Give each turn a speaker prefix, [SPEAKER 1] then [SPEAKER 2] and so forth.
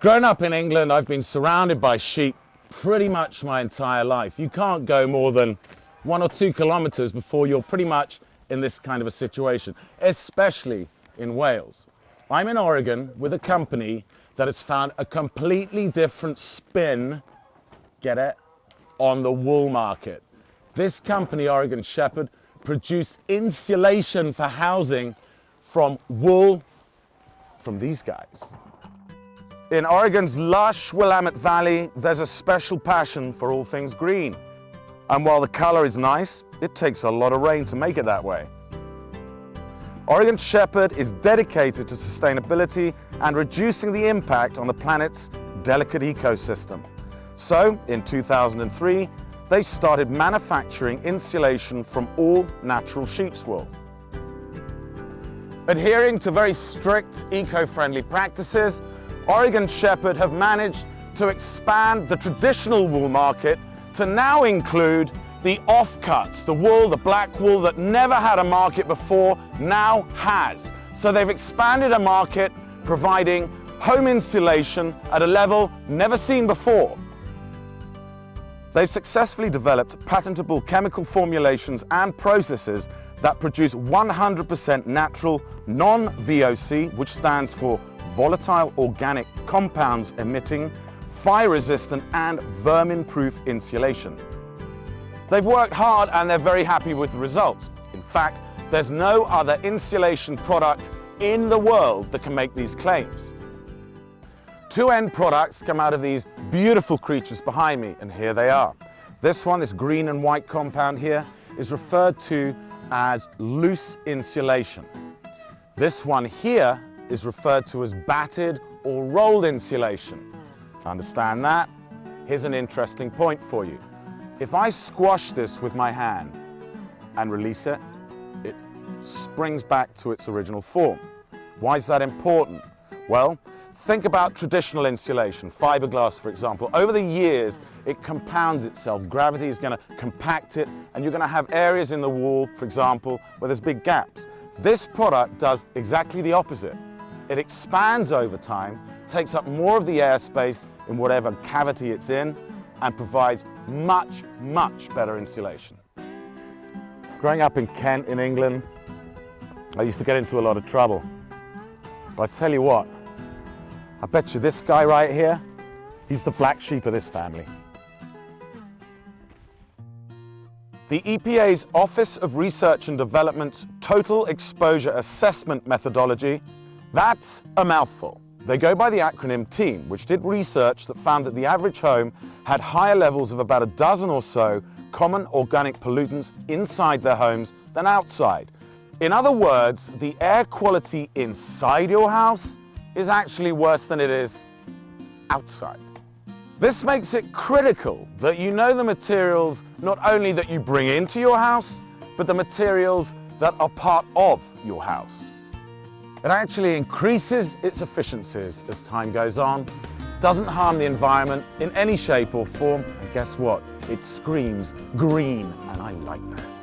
[SPEAKER 1] Growing up in England, I've been surrounded by sheep pretty much my entire life. You can't go more than 1 or 2 kilometers before you're pretty much in this kind of a situation, especially in Wales. I'm in Oregon with a company that has found a completely different spin, get it, on the wool market. This company, Oregon Shepherd, produce insulation for housing from wool from these guys. In Oregon's lush Willamette Valley, there's a special passion for all things green. And while the color is nice, it takes a lot of rain to make it that way. Oregon Shepherd is dedicated to sustainability and reducing the impact on the planet's delicate ecosystem. So, in 2003, they started manufacturing insulation from all natural sheep's wool. Adhering to very strict eco-friendly practices, Oregon Shepherd have managed to expand the traditional wool market to now include the offcuts, the wool, the black wool that never had a market before, now has. So they've expanded a market providing home insulation at a level never seen before. They've successfully developed patentable chemical formulations and processes that produce 100% natural non-VOC, which stands for volatile organic compounds emitting fire-resistant and vermin-proof insulation. They've worked hard and they're very happy with the results. In fact, there's no other insulation product in the world that can make these claims. 2 end products come out of these beautiful creatures behind me, and here they are. This one, this green and white compound here, is referred to as loose insulation. This one here is referred to as batted or rolled insulation. To understand that, here's an interesting point for you. If I squash this with my hand and release it, it springs back to its original form. Why is that important? Well, think about traditional insulation, fiberglass for example. Over the years, it compounds itself. Gravity is going to compact it, and you're going to have areas in the wall, for example, where there's big gaps. This product does exactly the opposite. It expands over time, takes up more of the airspace in whatever cavity it's in, and provides much, much better insulation. Growing up in Kent in England, I used to get into a lot of trouble. But I tell you what, I bet you this guy right here, he's the black sheep of this family. The EPA's Office of Research and Development's Total Exposure Assessment methodology, that's a mouthful. They go by the acronym TEAM, which did research that found that the average home had higher levels of about a dozen or so common organic pollutants inside their homes than outside. In other words, the air quality inside your house is actually worse than it is outside. This makes it critical that you know the materials not only that you bring into your house, but the materials that are part of your house. It actually increases its efficiencies as time goes on, doesn't harm the environment in any shape or form, and guess what? It screams green, and I like that.